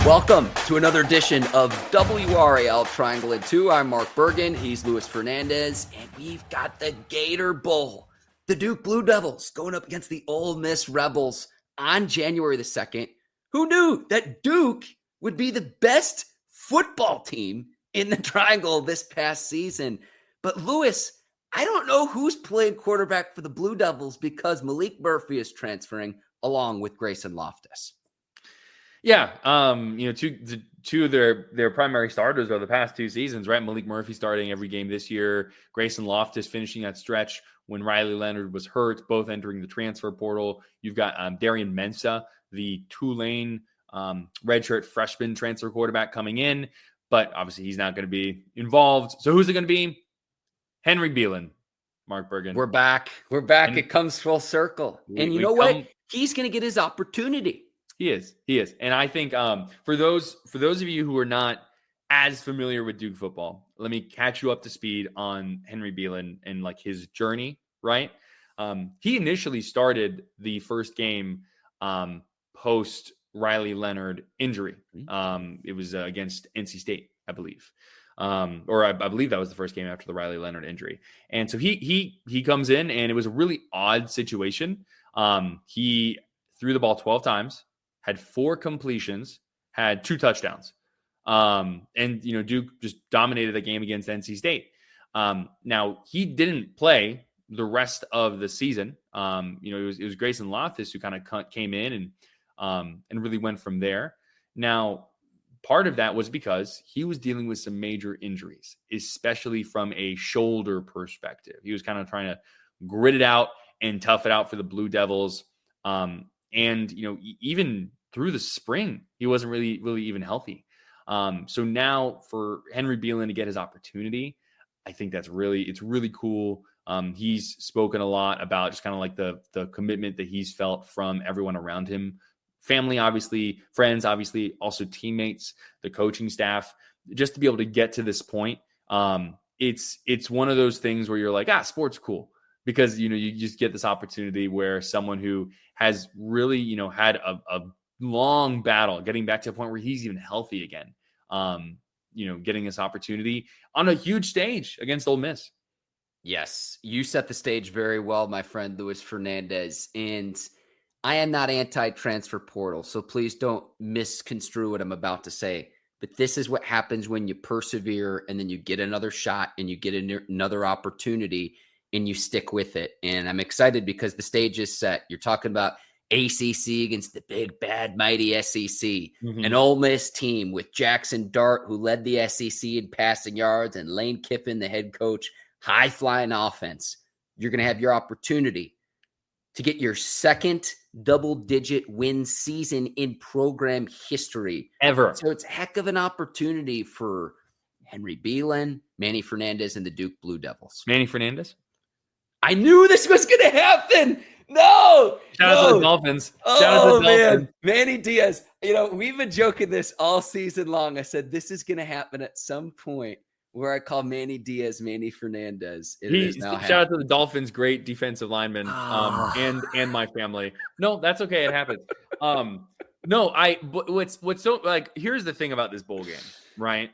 Welcome to another edition of WRAL Triangle and 2. I'm Mark Bergen. He's Luis Fernandez. And we've got the Gator Bowl. The Duke Blue Devils going up against the Ole Miss Rebels on January the 2nd. Who knew that Duke would be the best football team in the Triangle this past season? But Luis, I don't know who's playing quarterback for the Blue Devils because Maalik Murphy is transferring along with Grayson Loftis. Yeah, two of their primary starters over the past two seasons, right? Maalik Murphy starting every game this year, Grayson Loftis finishing that stretch when Riley Leonard was hurt, both entering the transfer portal. You've got Darian Mensah, the Tulane redshirt freshman transfer quarterback coming in, but obviously he's not going to be involved. So who's it going to be? Henry Belin, Mark Bergen. We're back. It comes full circle. And you know what? He's going to get his opportunity. He is. And I think for those of you who are not as familiar with Duke football, let me catch you up to speed on Henry Belin and like his journey, right? He initially started the first game post Riley Leonard injury. It was against NC State, I believe. I believe that was the first game after the Riley Leonard injury. And so he comes in, and it was a really odd situation. He threw the ball 12 times. Had 4 completions, had 2 touchdowns. Duke just dominated the game against NC State. Now, he didn't play the rest of the season. It was Grayson Loftis who kind of came in and really went from there. Now, part of that was because he was dealing with some major injuries, especially from a shoulder perspective. He was kind of trying to grit it out and tough it out for the Blue Devils. Even through the spring, he wasn't really even healthy. So now for Henry Belin to get his opportunity, I think it's really cool. He's spoken a lot about just kind of like the commitment that he's felt from everyone around him. Family, obviously, friends, obviously, also teammates, the coaching staff, just to be able to get to this point. It's one of those things where you're like, sport's cool. Because, you just get this opportunity where someone who has really, had a long battle getting back to a point where he's even healthy again, getting this opportunity on a huge stage against Ole Miss. Yes, you set the stage very well, my friend Luis Fernandez. And I am not anti-transfer portal, so please don't misconstrue what I'm about to say. But this is what happens when you persevere and then you get another shot and you get another opportunity and you stick with it. And I'm excited because the stage is set. You're talking about ACC against the big, bad, mighty SEC. An Ole Miss team with Jaxson Dart, who led the SEC in passing yards, and Lane Kiffin, the head coach, high-flying offense. You're going to have your opportunity to get your second double-digit win season in program history. Ever. So it's a heck of an opportunity for Henry Belin, Manny Fernandez, and the Duke Blue Devils. Manny Fernandez? I knew this was going to happen. No. Shout out to the Dolphins. Man. Manny Diaz. We've been joking this all season long. I said this is going to happen at some point where I call Manny Diaz Manny Fernandez. Shout out to the Dolphins' great defensive lineman and my family. No, that's okay. It happens. What's so like, here's the thing about this bowl game, right?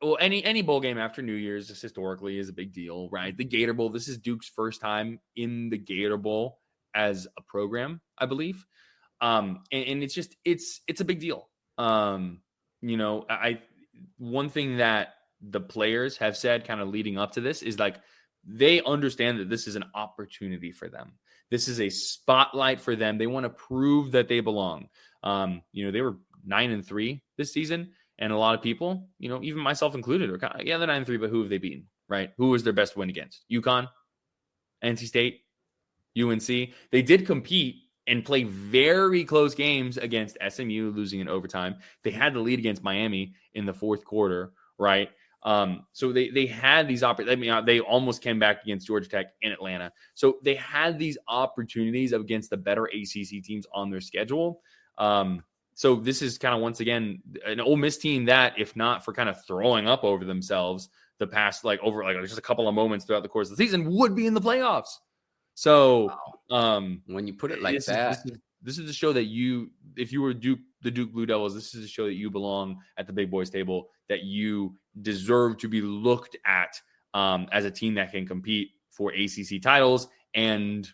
Well, any bowl game after New Year's just historically is a big deal, right? The Gator Bowl, this is Duke's first time in the Gator Bowl as a program, I believe. And it's just, it's a big deal. One thing that the players have said kind of leading up to this is like, they understand that this is an opportunity for them. This is a spotlight for them. They want to prove that they belong. They were 9-3 this season. And a lot of people, even myself included, are kind of, they're 9-3, but who have they beaten, right? Who was their best win against? UConn, NC State, UNC. They did compete and play very close games against SMU, losing in overtime. They had the lead against Miami in the fourth quarter, right? So they had these opportunities. They almost came back against Georgia Tech in Atlanta. So they had these opportunities against the better ACC teams on their schedule. So this is kind of, once again, an Ole Miss team that, if not for kind of throwing up over themselves the past, just a couple of moments throughout the course of the season, would be in the playoffs. So when you put it like that, this is the show that if you were the Duke Blue Devils, this is a show that you belong at the big boys table, that you deserve to be looked at as a team that can compete for ACC titles and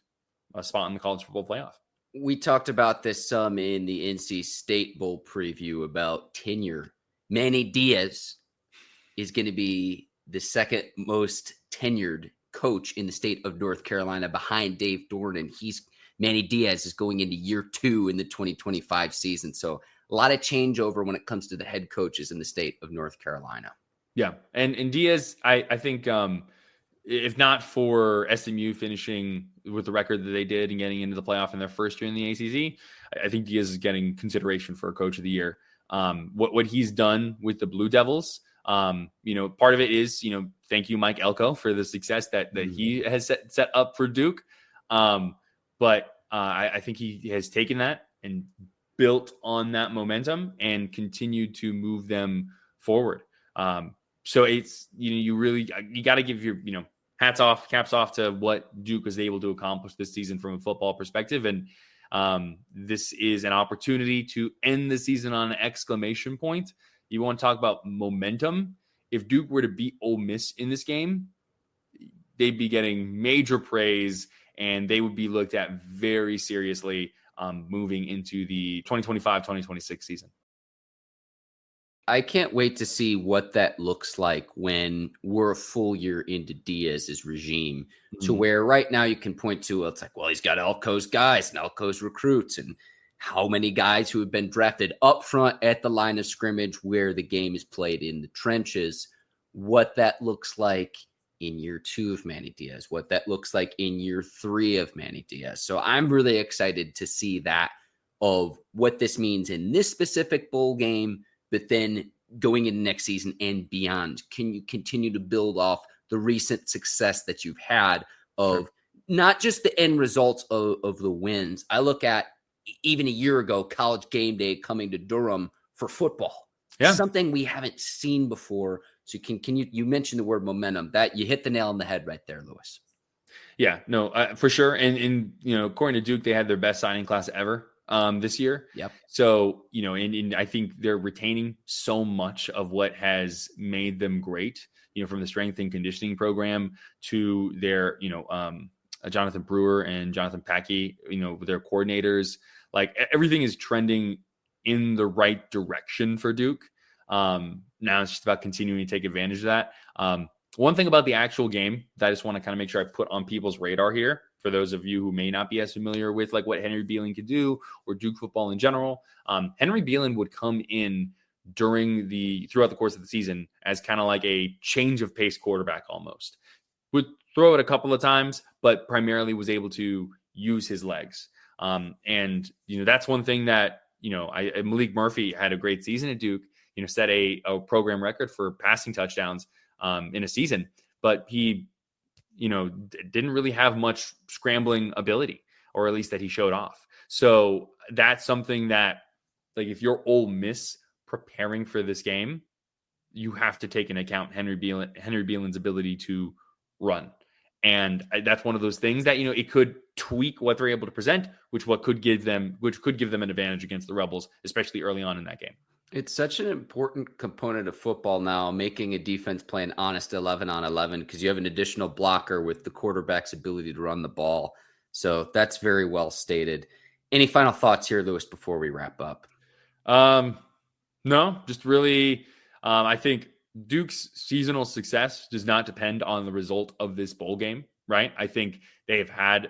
a spot in the college football playoff. We talked about this some in the NC State Bowl preview about tenure. Manny Diaz is going to be the second most tenured coach in the state of North Carolina behind Dave Dornan. Manny Diaz is going into year 2 in the 2025 season. So a lot of changeover when it comes to the head coaches in the state of North Carolina. Yeah. And Diaz, I think if not for SMU finishing with the record that they did and getting into the playoff in their first year in the ACC, I think Diaz is getting consideration for Coach of the Year. What he's done with the Blue Devils, part of it is, thank you, Mike Elko, for the success that he has set up for Duke. But I think he has taken that and built on that momentum and continued to move them forward. So it's, you got to give your, caps off to what Duke was able to accomplish this season from a football perspective. And this is an opportunity to end the season on an exclamation point. You want to talk about momentum. If Duke were to beat Ole Miss in this game, they'd be getting major praise and they would be looked at very seriously moving into the 2025-2026 season. I can't wait to see what that looks like when we're a full year into Diaz's regime, to where right now you can point to, it's like, well, he's got Elko's guys and Elko's recruits and how many guys who have been drafted up front at the line of scrimmage where the game is played in the trenches, what that looks like in year 2 of Manny Diaz, what that looks like in year 3 of Manny Diaz. So I'm really excited to see that, of what this means in this specific bowl game, but then going into next season and beyond. Can you continue to build off the recent success that you've had of not just the end results of the wins? I look at even a year ago, College Game Day coming to Durham for football. Yeah. Something we haven't seen before. So you mentioned the word momentum, that you hit the nail on the head right there, Lewis. Yeah, no, for sure. And according to Duke, they had their best signing class ever this year. Yep. So, and I think they're retaining so much of what has made them great, from the strength and conditioning program to their, Jonathan Brewer and Jonathan Packey, their coordinators. Like, everything is trending in the right direction for Duke. Now it's just about continuing to take advantage of that. One thing about the actual game that I just want to kind of make sure I put on people's radar here, for those of you who may not be as familiar with like what Henry Belin could do or Duke football in general, Henry Belin would come in throughout the course of the season as kind of like a change of pace quarterback almost. Would throw it a couple of times, but primarily was able to use his legs. And that's one thing that, Maalik Murphy had a great season at Duke, set a program record for passing touchdowns in a season, but he, didn't really have much scrambling ability, or at least that he showed off. So that's something that, like, if you're Ole Miss preparing for this game, you have to take into account Henry Belin's ability to run. And that's one of those things that, it could tweak what they're able to present, which could give them an advantage against the Rebels, especially early on in that game. It's such an important component of football now, making a defense play an honest 11 on 11, because you have an additional blocker with the quarterback's ability to run the ball. So that's very well stated. Any final thoughts here, Lewis, before we wrap up? No, just really, I think Duke's seasonal success does not depend on the result of this bowl game, right? I think they've had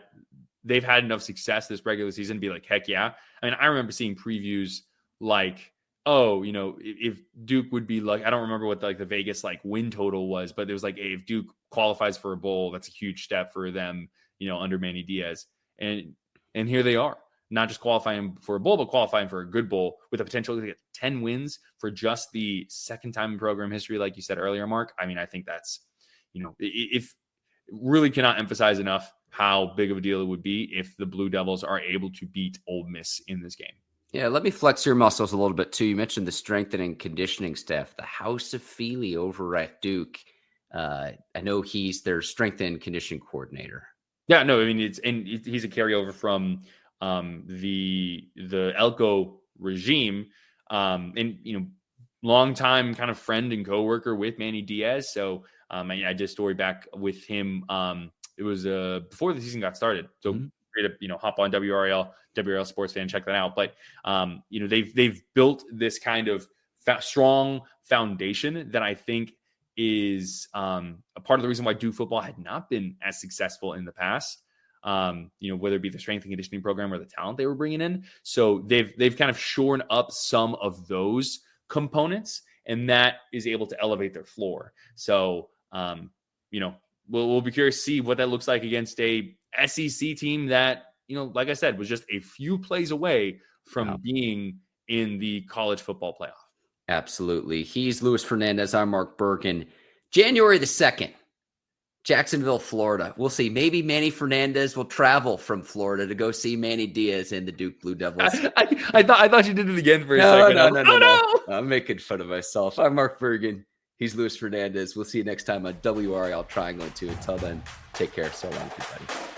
enough success this regular season to be like, heck yeah. I mean, I remember seeing previews like, if Duke would be like, I don't remember what the Vegas win total was, but it was like, hey, if Duke qualifies for a bowl, that's a huge step for them, under Manny Diaz. And here they are, not just qualifying for a bowl, but qualifying for a good bowl with the potential to get 10 wins for just the second time in program history, like you said earlier, Mark. I mean, I think that's, if really cannot emphasize enough how big of a deal it would be if the Blue Devils are able to beat Ole Miss in this game. Yeah, let me flex your muscles a little bit too. You mentioned the strength and conditioning staff, the House of Feely over at Duke. I know he's their strength and conditioning coordinator. Yeah, no, I mean, he's a carryover from the Elko regime, and longtime kind of friend and coworker with Manny Diaz. So I did a story back with him. It was before the season got started. So great to hop on WRAL Sports Fan, check that out. But they've built this kind of strong foundation that I think is a part of the reason why Duke football had not been as successful in the past. Whether it be the strength and conditioning program or the talent they were bringing in. So they've kind of shorn up some of those components, and that is able to elevate their floor. So, we'll be curious to see what that looks like against a SEC team that, like I said, was just a few plays away from being in the college football playoff. Absolutely. He's Luis Fernandez. I'm Mark Bergen. January the 2nd, Jacksonville, Florida. We'll see. Maybe Manny Fernandez will travel from Florida to go see Manny Diaz and the Duke Blue Devils. I thought you did it again for a second. No. I'm making fun of myself. I'm Mark Bergen. He's Luis Fernandez. We'll see you next time on WRAL Triangle 2. Until then, take care. So long, everybody.